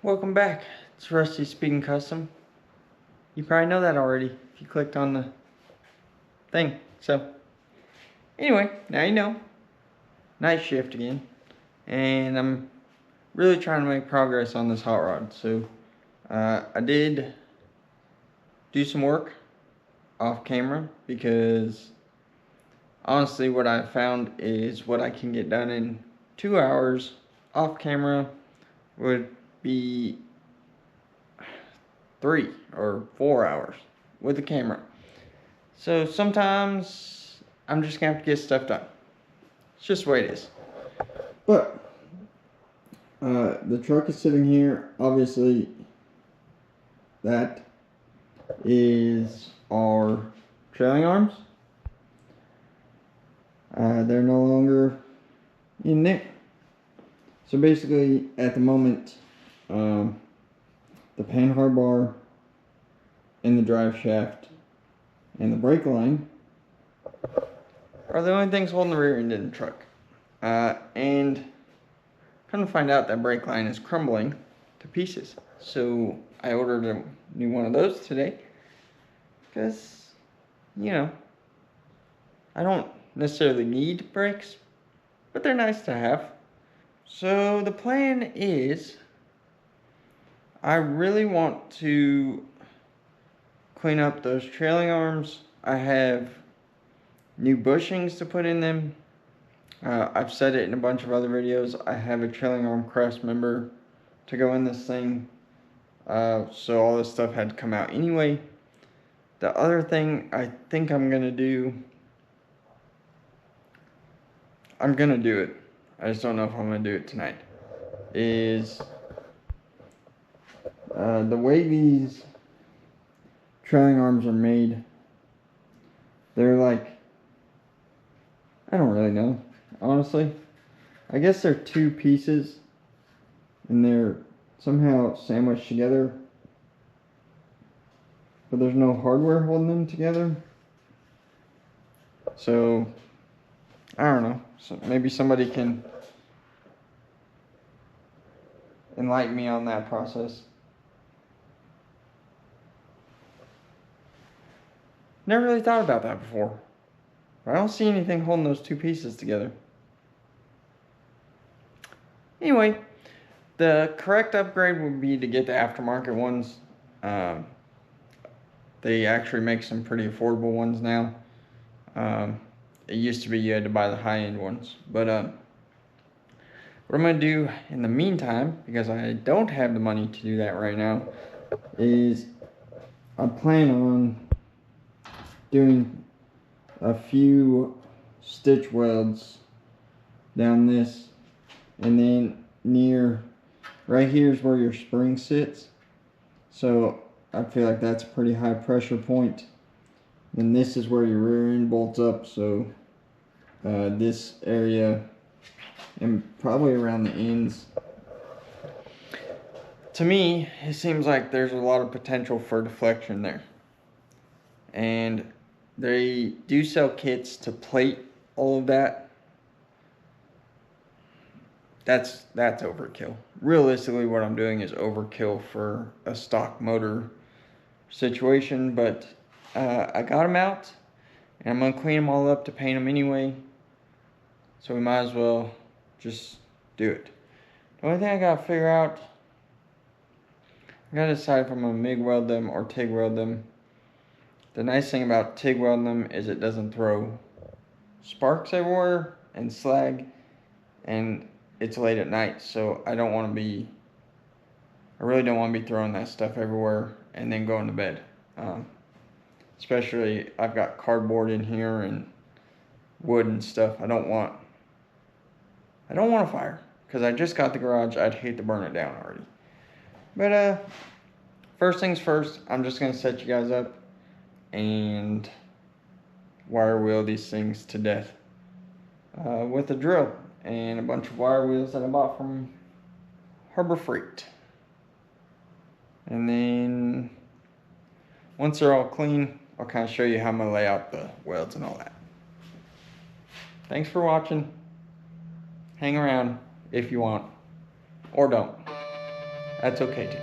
Welcome back. It's Rusty Speaking Custom. You probably know that already if you clicked on the thing. So, anyway, now you know. Night shift again. And I'm really trying to make progress on this hot rod. So, I did do some work off camera because honestly what I found is what I can get done in 2 hours off camera would be 3 or 4 hours with the camera. So sometimes I'm just gonna have to get stuff done. It's just the way it is. But the truck is sitting here. Obviously, that is our trailing arms. They're no longer in there. So basically, at the moment, the panhard bar and the drive shaft and the brake line are the only things holding the rear end in the truck. And come to find out that brake line is crumbling to pieces. So I ordered a new one of those today because, you know, I don't necessarily need brakes, but they're nice to have. So the plan is I really want to clean up those trailing arms. I have new bushings to put in them. I've said it in a bunch of other videos. I have a trailing arm cross member to go in this thing. So all this stuff had to come out anyway. The other thing I think I'm going to do, I'm going to do it. I just don't know if I'm going to do it tonight. Is the way these trailing arms are made, they're like, I don't really know, honestly. I guess they're two pieces and they're somehow sandwiched together, but there's no hardware holding them together. So I don't know. So maybe somebody can enlighten me on that process. Never really thought about that before. I don't see anything holding those two pieces together. Anyway, the correct upgrade would be to get the aftermarket ones. They actually make some pretty affordable ones now. It used to be you had to buy the high-end ones. But what I'm going to do in the meantime, because I don't have the money to do that right now, is I plan on doing a few stitch welds down this, and then near right here is where your spring sits. So I feel like that's a pretty high pressure point. And this is where your rear end bolts up, so this area and probably around the ends. To me, it seems like there's a lot of potential for deflection there. And they do sell kits to plate all of that. That's overkill. Realistically, what I'm doing is overkill for a stock motor situation, but I got them out, and I'm gonna clean them all up to paint them anyway. So we might as well just do it. The only thing I gotta figure out, I gotta decide if I'm gonna MIG weld them or TIG weld them. The nice thing about TIG welding them is it doesn't throw sparks everywhere and slag, and it's late at night, so I really don't want to be throwing that stuff everywhere and then going to bed. Especially I've got cardboard in here and wood and stuff. I don't want a fire because I just got the garage. I'd hate to burn it down already. But first things first, I'm just gonna set you guys up and wire wheel these things to death with a drill and a bunch of wire wheels that I bought from Harbor Freight. And then once they're all clean, I'll kind of show you how I'm gonna lay out the welds and all that. Thanks for watching. Hang around if you want, or don't. that's okay too.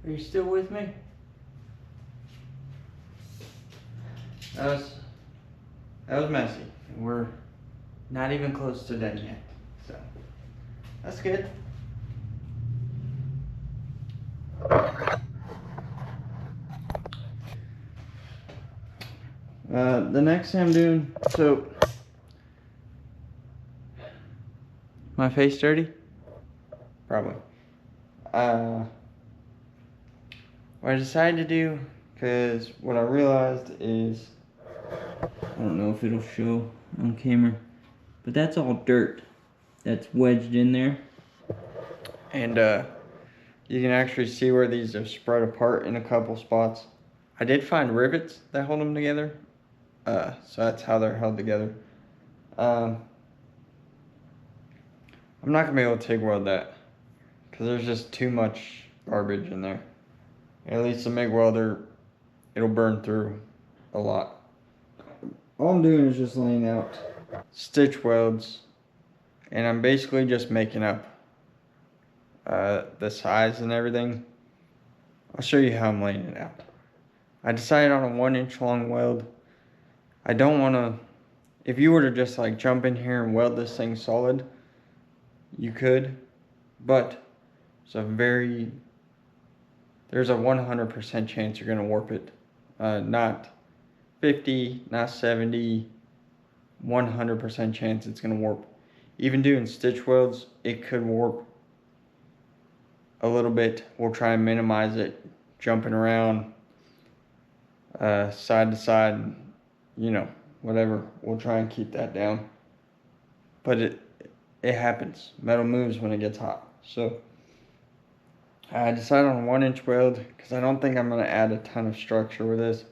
Are you still with me? That was messy. We're not even close to done yet. So that's good. The next thing I'm doing, so my face dirty? Probably. What I decided to do, because what I realized is, I don't know if it'll show on camera, but that's all dirt that's wedged in there. And you can actually see where these are spread apart in a couple spots. I did find rivets that hold them together, so that's how they're held together. I'm not gonna be able to TIG weld that because there's just too much garbage in there. At least the MIG welder, it'll burn through a lot. All I'm doing is just laying out stitch welds, and I'm basically just making up the size and everything. I'll show you how I'm laying it out. I decided on a 1-inch long weld. I don't want to, if you were to just like jump in here and weld this thing solid, you could, but there's a 100% chance you're going to warp it. Not 50, not 70, 100% chance it's going to warp. Even doing stitch welds, it could warp a little bit. We'll try and minimize it, jumping around side to side, you know, whatever. We'll try and keep that down. But it happens. Metal moves when it gets hot. So I decided on a 1-inch weld because I don't think I'm going to add a ton of structure with this.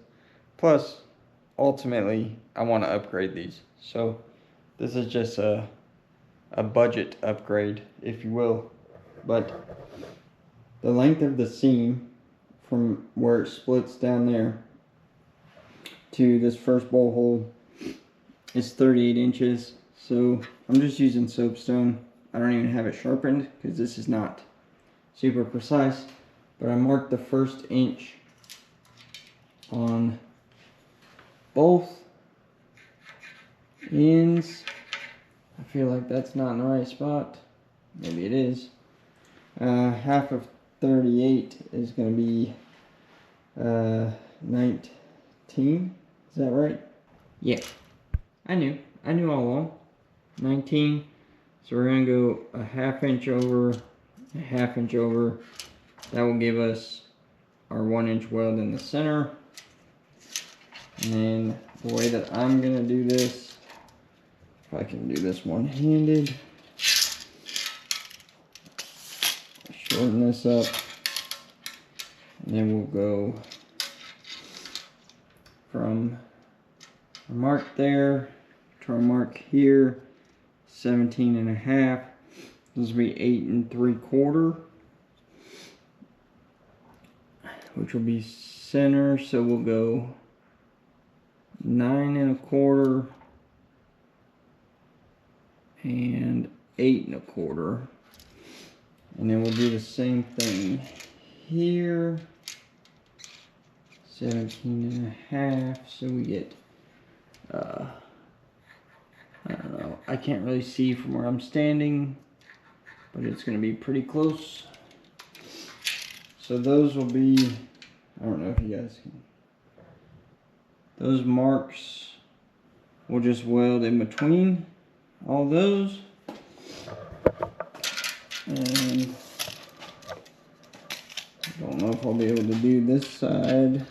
Plus, ultimately, I want to upgrade these. So this is just a budget upgrade, if you will. But the length of the seam from where it splits down there to this first bowl hole is 38 inches. So I'm just using soapstone. I don't even have it sharpened because this is not super precise, but I marked the first inch on both ends. I feel like that's not in the right spot. Maybe it is. Half of 38 is going to be 19. Is that right? Yeah, I knew all along. 19. So we're going to go a ½ inch over, a ½ inch over. That will give us our 1-inch weld in the center. And then the way that I'm going to do this, if I can do this one-handed, shorten this up, and then we'll go from our mark there to our mark here, 17.5. This will be 8 3/4, which will be center. So we'll go 9 1/4 and 8 1/4, and then we'll do the same thing here. 17.5. So we get I don't know, I can't really see from where I'm standing, but it's going to be pretty close. So those will be, I don't know if you guys can, those marks we'll just weld in between all those. And I don't know if I'll be able to do this side.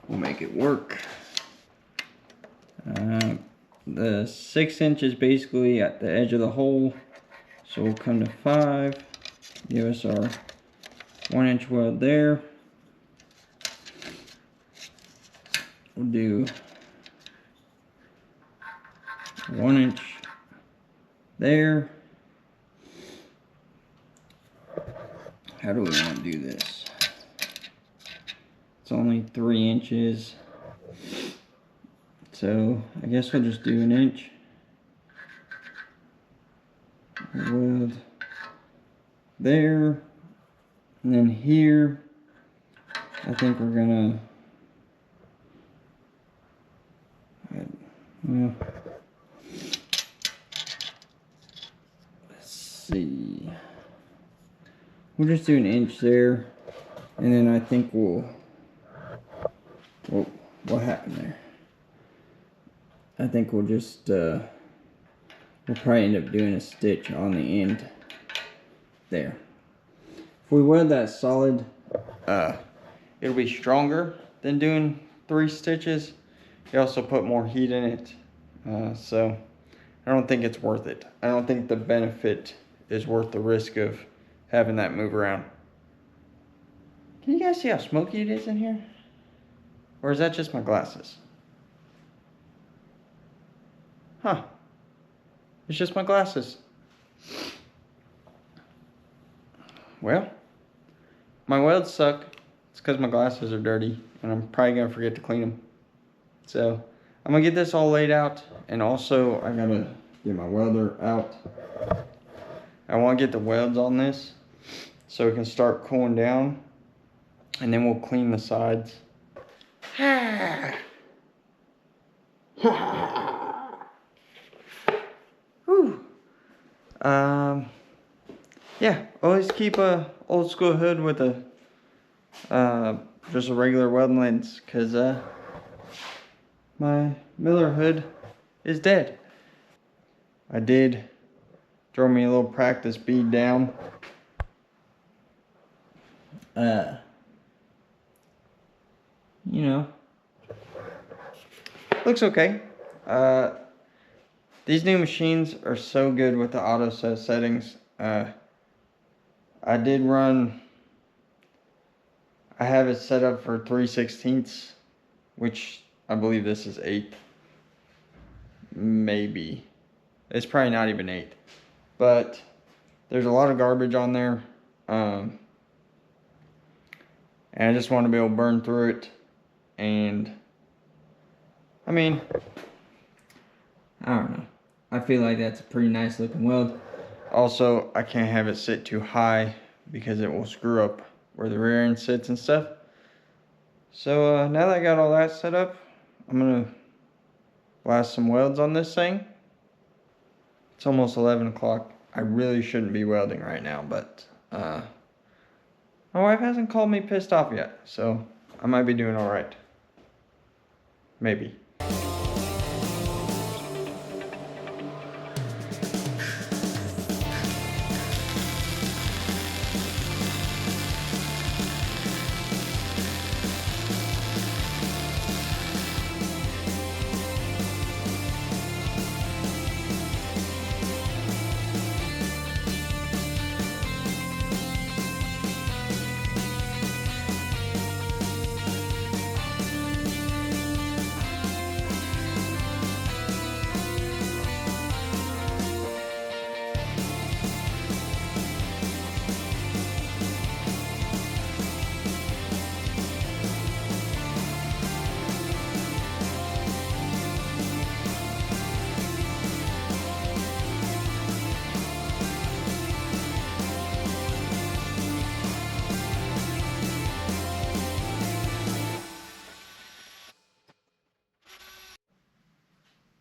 We'll make it work. The 6 inches basically at the edge of the hole. So we'll come to 5. Give us our 1-inch weld there. We'll do 1 inch there. How do we want to do this? It's only 3 inches. So I guess we'll just do 1 inch. Weld there. And then here, I think we're gonna, well, let's see. We'll just do 1 inch there, and then I think we'll, what happened there? I think we'll just, we'll probably end up doing a stitch on the end there. If we weld that solid, it'll be stronger than doing 3 stitches. You also put more heat in it, so I don't think it's worth it. I don't think the benefit is worth the risk of having that move around. Can you guys see how smoky it is in here? Or is that just my glasses? Huh. It's just my glasses. Well, my welds suck. It's because my glasses are dirty, and I'm probably gonna forget to clean them. So I'm gonna get this all laid out, and also I gotta get my welder out. I want to get the welds on this so it can start cooling down, and then we'll clean the sides. Whew. Yeah, always keep a old school hood with a just a regular welding lens, because my Miller hood is dead. I did throw me a little practice bead down. You know, looks okay. These new machines are so good with the auto set settings. I did run, I have it set up for 3/16, which I believe this is 1/8. Maybe. It's probably not even 1/8. But there's a lot of garbage on there. And I just want to be able to burn through it. And I mean, I don't know. I feel like that's a pretty nice looking weld. Also, I can't have it sit too high because it will screw up where the rear end sits and stuff. So now that I got all that set up, I'm gonna blast some welds on this thing. It's almost 11 o'clock. I really shouldn't be welding right now, but my wife hasn't called me pissed off yet, so I might be doing all right. Maybe.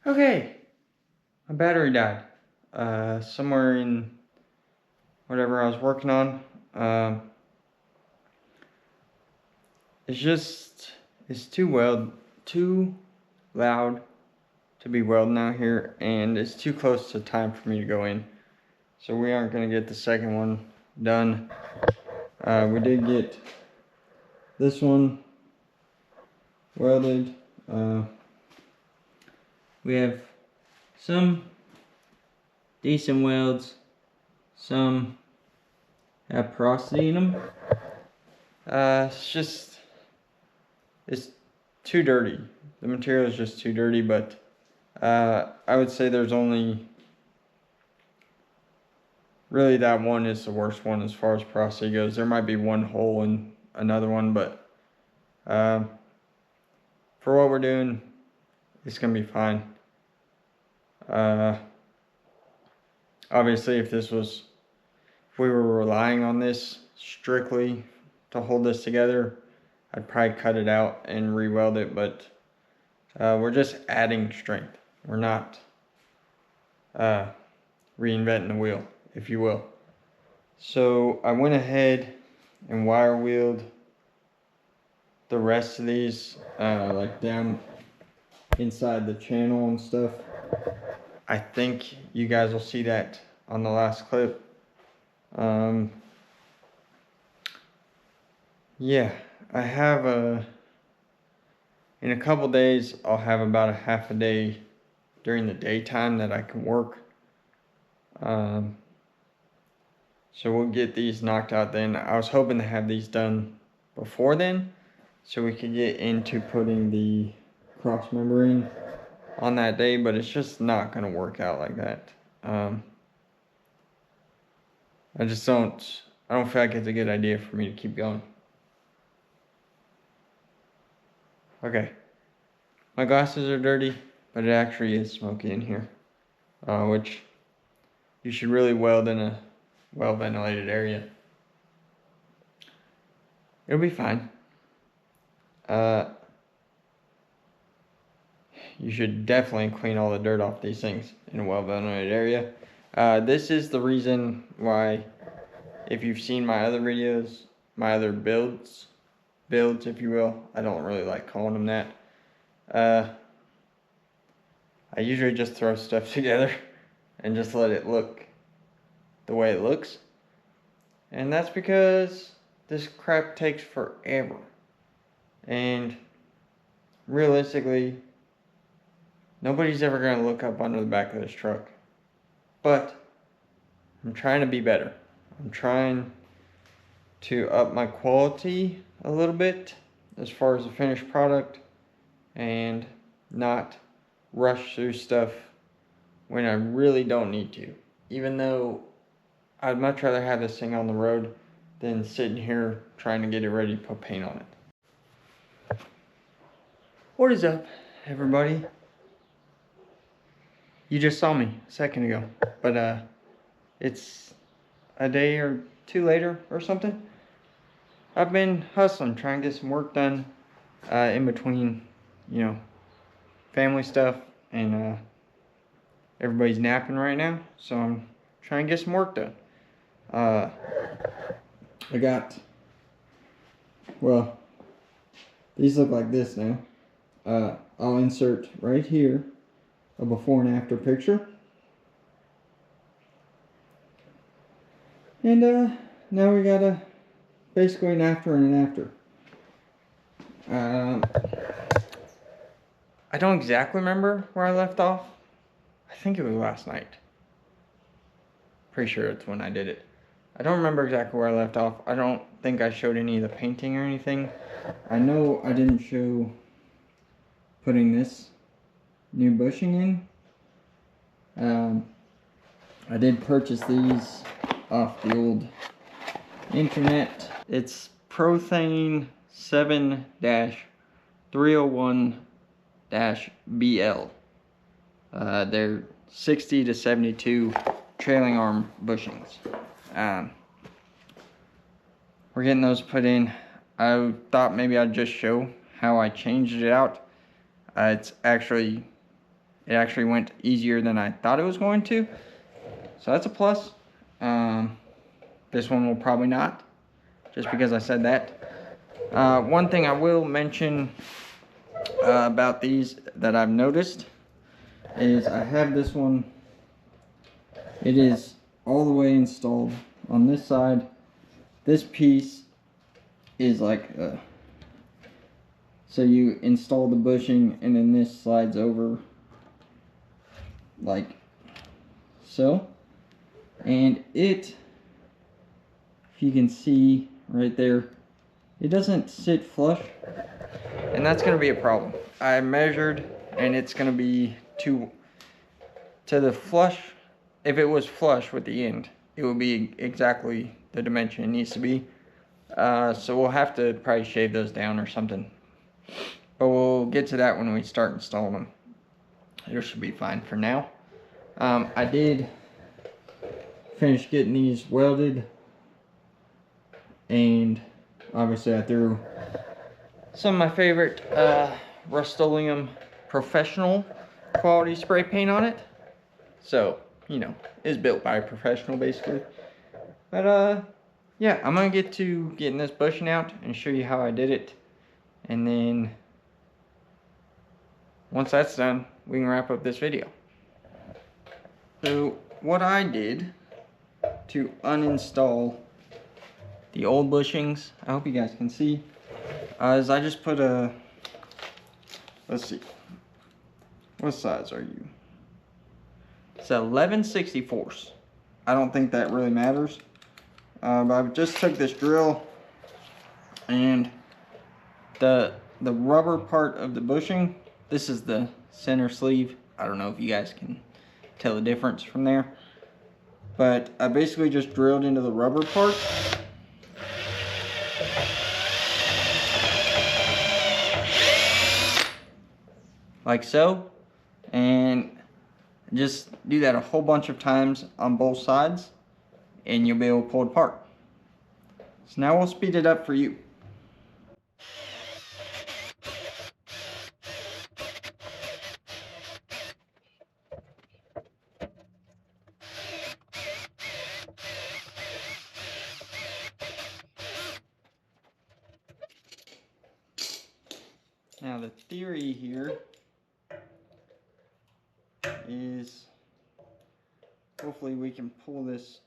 Okay, my battery died. Somewhere in whatever I was working on. It's too loud to be welding out here, and it's too close to time for me to go in. so we aren't going to get the second one done. We did get this one welded. We have some decent welds, some have porosity in them. It's too dirty. The material is just too dirty, but I would say there's only really that one is the worst one as far as porosity goes. There might be one hole in another one, but for what we're doing, it's gonna be fine. Obviously, if we were relying on this strictly to hold this together, I'd probably cut it out and re-weld it, but we're just adding strength. We're not reinventing the wheel, if you will. So I went ahead and wire wheeled the rest of these like down inside the channel and stuff. I think you guys will see that on the last clip. Yeah, I have in a couple days I'll have about a half a day during the daytime that I can work. So we'll get these knocked out then. I was hoping to have these done before then, so we could get into putting the cross member in on that day, but it's just not going to work out like that. I don't feel like it's a good idea for me to keep going. Okay, my glasses are dirty, but it actually is smoky in here, which you should really weld in a well-ventilated area. It'll be fine. You should definitely clean all the dirt off these things in a well-ventilated area. This is the reason why, if you've seen my other videos, my other builds if you will, I don't really like calling them that. I usually just throw stuff together and just let it look the way it looks. And that's because this crap takes forever. And realistically, nobody's ever going to look up under the back of this truck. But I'm trying to be better. I'm trying to up my quality a little bit as far as the finished product and not rush through stuff when I really don't need to. Even though I'd much rather have this thing on the road than sitting here trying to get it ready to put paint on it. What is up, everybody? You just saw me a second ago, but it's a day or two later or something. I've been hustling, trying to get some work done in between, you know, family stuff, and everybody's napping right now, so I'm trying to get some work done. I got, well, these look like this now. I'll insert right here a before and after picture. And now we got basically an after and an after. I don't exactly remember where I left off. I think it was last night. Pretty sure it's when I did it. I don't remember exactly where I left off. I don't think I showed any of the painting or anything. I know I didn't show putting this new bushing in. I did purchase these off the old internet. It's Prothane 7-301-BL. They're 60 to 72 trailing arm bushings. We're getting those put in. I thought maybe I'd just show how I changed it out. It actually went easier than I thought it was going to, so that's a plus. This one will probably not, just because I said that. One thing I will mention about these that I've noticed is I have this one. It is all the way installed on this side. This piece is like so you install the bushing and then this slides over like so, and it, if you can see right there, it doesn't sit flush, and that's going to be a problem. I measured and it's going to be to the flush. If it was flush with the end, it would be exactly the dimension it needs to be. So we'll have to probably shave those down or something, but we'll get to that when we start installing them. It should be fine for now. I did finish getting these welded, and obviously I threw some of my favorite Rust-Oleum Professional quality spray paint on it. So, you know, it's built by a professional basically. But yeah, I'm gonna get to getting this bushing out and show you how I did it, and then once that's done, we can wrap up this video. So what I did to uninstall the old bushings, I hope you guys can see, is I just put a, let's see, what size are you? It's 11/64. I don't think that really matters. But I just took this drill and the rubber part of the bushing, this is the center sleeve. I don't know if you guys can tell the difference from there, but I basically just drilled into the rubber part. Like so, and just do that a whole bunch of times on both sides, and you'll be able to pull it apart. So now we'll speed it up for you. Now the theory here is hopefully we can pull this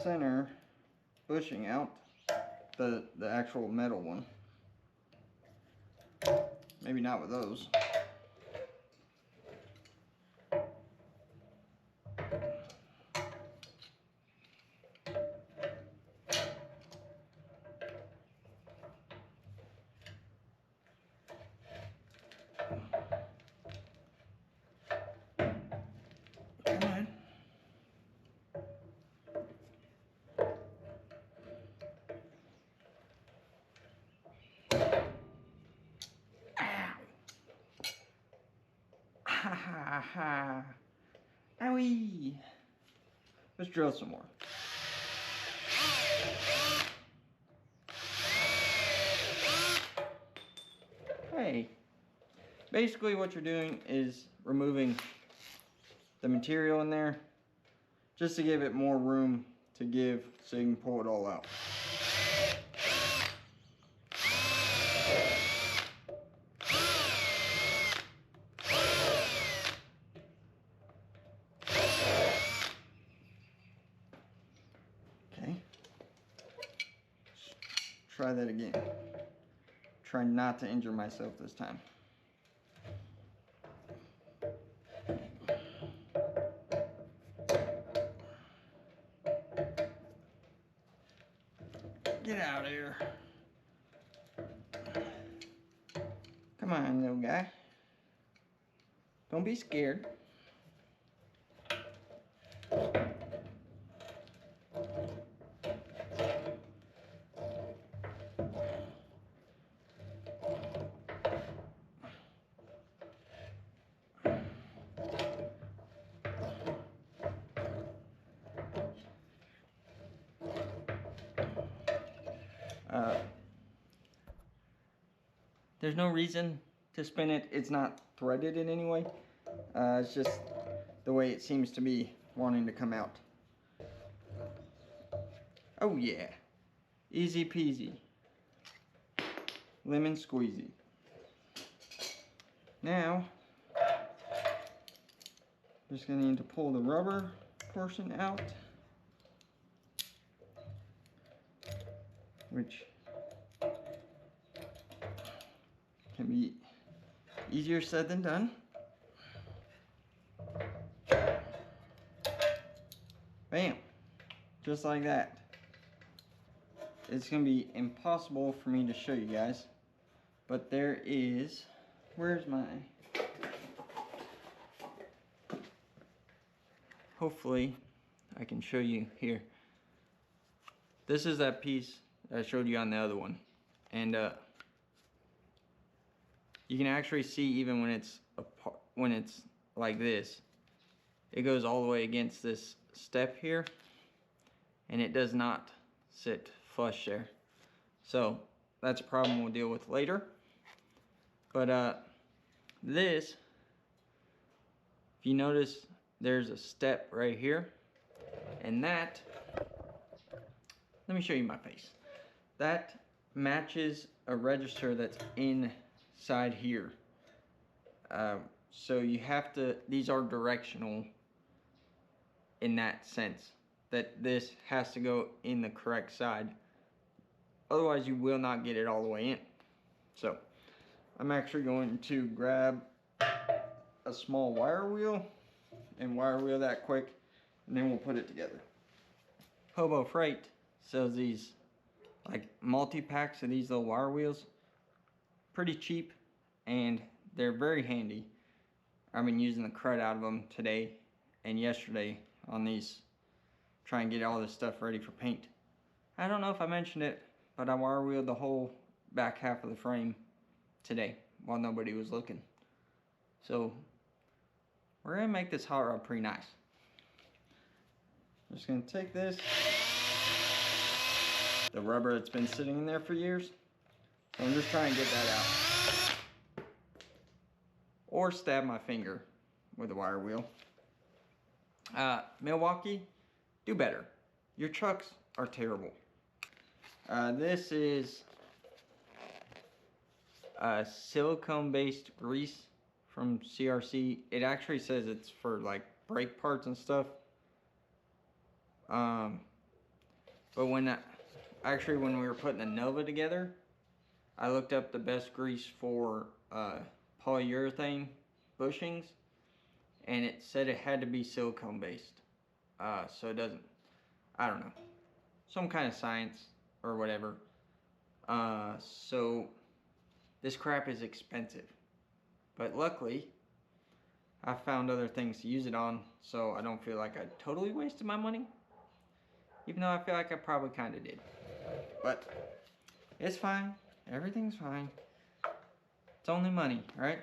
center bushing out, the actual metal one. Maybe not with those. Come on. Ha ha ha. Owie. Let's drill some more. Hey. Basically what you're doing is removing the material in there just to give it more room to give so you can pull it all out. Okay. Try that again. Try not to injure myself this time. Get out of here. Come on, little guy. Don't be scared. There's no reason to spin it. It's not threaded in any way. It's just the way it seems to be wanting to come out. Oh yeah. Easy peasy. Lemon squeezy. Now, Just gonna need to pull the rubber portion out, which can be easier said than done. Bam, just like that. It's gonna be impossible for me to show you guys, but there is, where's my, hopefully I can show you here. This is that piece that I showed you on the other one, and you can actually see even when it's apart, when it's like this, it goes all the way against this step here, and it does not sit flush there. So that's a problem we'll deal with later. But this, if you notice, there's a step right here, and that, let me show you my face. That matches a register that's inside here. So you have to, these are directional in that sense, that this has to go in the correct side. Otherwise you will not get it all the way in. So I'm actually going to grab a small wire wheel and wire wheel that quick, and then we'll put it together. Hobo Freight sells these like multi-packs of these little wire wheels. Pretty cheap, and they're very handy. I've been using the crud out of them today and yesterday on these, try and get all this stuff ready for paint. I don't know if I mentioned it, but I wire wheeled the whole back half of the frame today while nobody was looking. So we're gonna make this hot rod pretty nice. I'm just gonna take this, the rubber that's been sitting in there for years. So I'm just trying to get that out. Or stab my finger with a wire wheel. Milwaukee, do better. Your trucks are terrible. This is silicone-based grease from CRC. It actually says it's for like brake parts and stuff. But when when we were putting the Nova together, I looked up the best grease for polyurethane bushings, and it said it had to be silicone based. So it doesn't, I don't know, some kind of science or whatever. So this crap is expensive, but luckily I found other things to use it on, so I don't feel like I totally wasted my money, even though I feel like I probably kind of did. But it's fine, everything's fine. It's only money, right?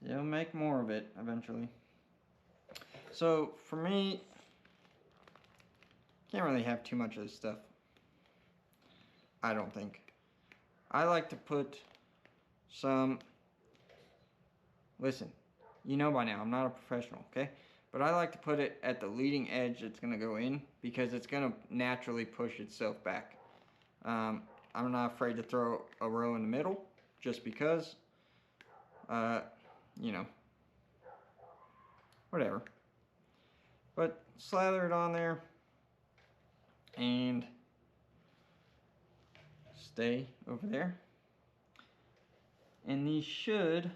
You'll make more of it eventually. So for me, can't really have too much of this stuff, I don't think. I like to put some, listen, you know by now, I'm not a professional, okay? But I like to put it at the leading edge it's gonna go in, because it's gonna naturally push itself back. I'm not afraid to throw a row in the middle, just because, you know, whatever. But slather it on there and stay over there. And these should,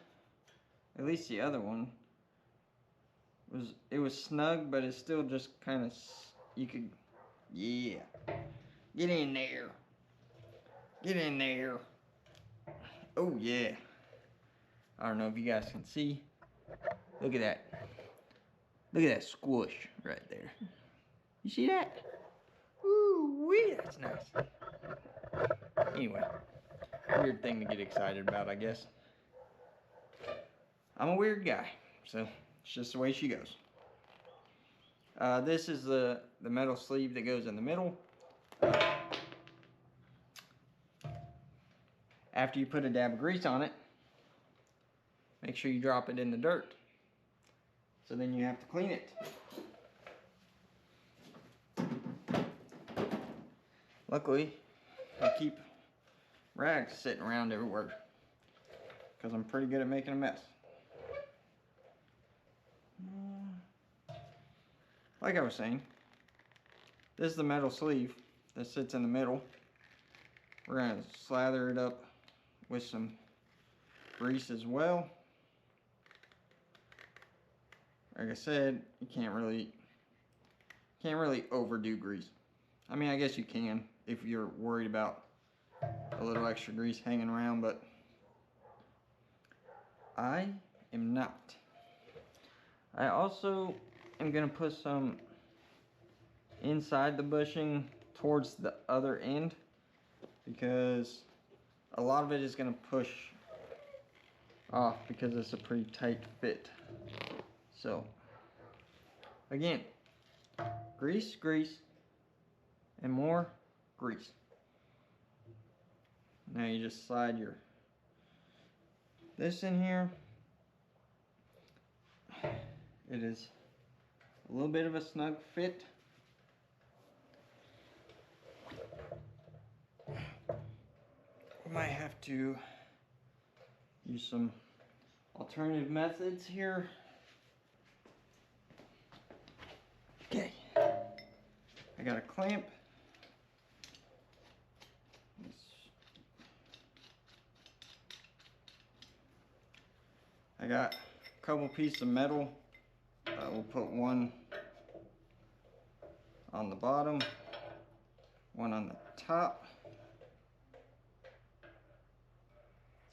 at least the other one, it was snug, but it's still just kind of, you could, yeah, get in there. Get in there. Oh yeah. I don't know if you guys can see. Look at that. Look at that squish right there. You see that? Ooh wee, that's nice. Anyway, weird thing to get excited about, I guess. I'm a weird guy, so it's just the way she goes. This is the metal sleeve that goes in the middle. After you put a dab of grease on it, make sure you drop it in the dirt. So then you have to clean it. Luckily, I keep rags sitting around everywhere, because I'm pretty good at making a mess. like I was saying, this is the metal sleeve that sits in the middle. We're gonna slather it up with some grease as well. Like I said, you can't really overdo grease. I mean, I guess you can if you're worried about a little extra grease hanging around, but I am not. I also am gonna put some inside the bushing towards the other end, because a lot of it is gonna push off because it's a pretty tight fit. So again, grease, grease, and more grease. Now you just slide this in here. It is a little bit of a snug fit. We might have to use some alternative methods here. Okay, I got a clamp. I got a couple pieces of metal. We'll put one on the bottom, one on the top.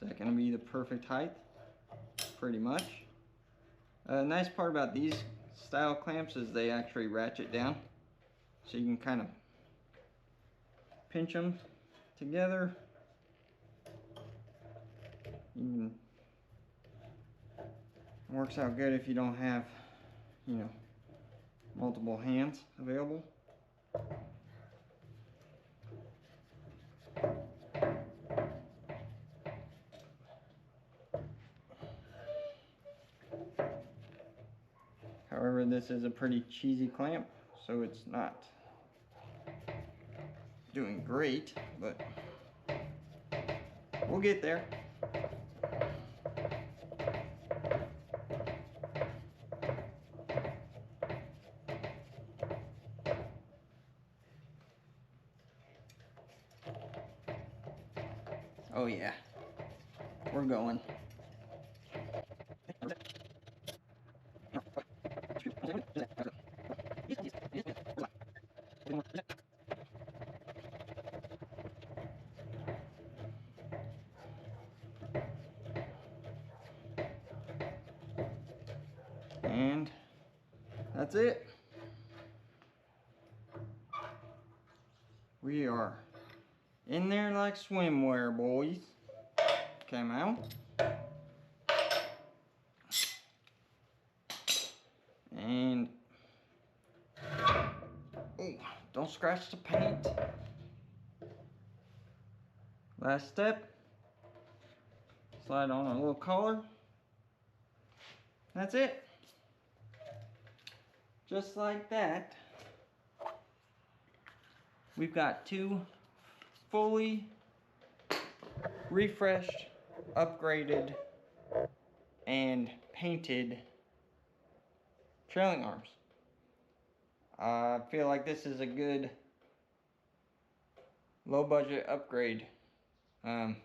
Is that going to be the perfect height? Pretty much. Nice part about these style clamps is they actually ratchet down, so you can kind of pinch them together. It works out good if you don't have, you know, multiple hands available. However, this is a pretty cheesy clamp, so it's not doing great, but we'll get there. Oh yeah, we're going. And that's it. We are in there like swimwear, boys. Came out. And oh, don't scratch the paint. Last step. Slide on a little collar. That's it. Just like that. We've got two fully refreshed, upgraded, and painted trailing arms. I feel like this is a good low budget upgrade. To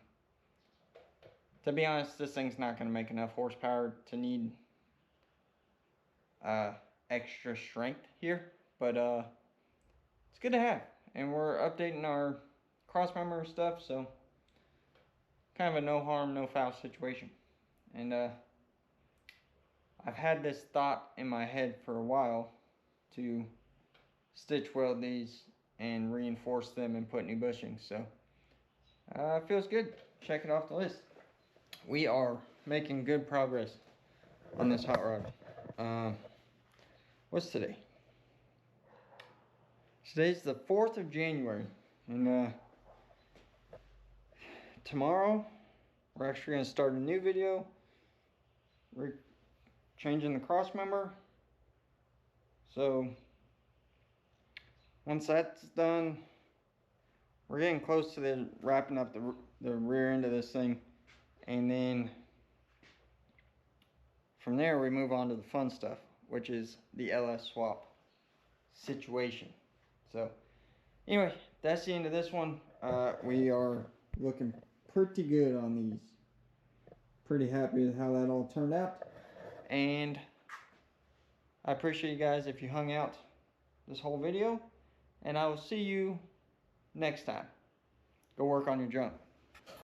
be honest, this thing's not going to make enough horsepower to need extra strength here, but it's good to have. And we're updating our crossmember stuff, so kind of a no harm, no foul situation. And I've had this thought in my head for a while to stitch weld these and reinforce them and put new bushings, so it feels good. Check it off the list. We are making good progress on this hot rod. What's today? Today's the 4th of January, and tomorrow we're actually going to start a new video. We're changing the cross member. So once that's done, we're getting close to wrapping up the rear end of this thing, and then from there we move on to the fun stuff, which is the LS swap. situation. So anyway, that's the end of this one. We are looking pretty good on these. Pretty happy with how that all turned out. And I appreciate you guys if you hung out this whole video. And I will see you next time. Go work on your junk.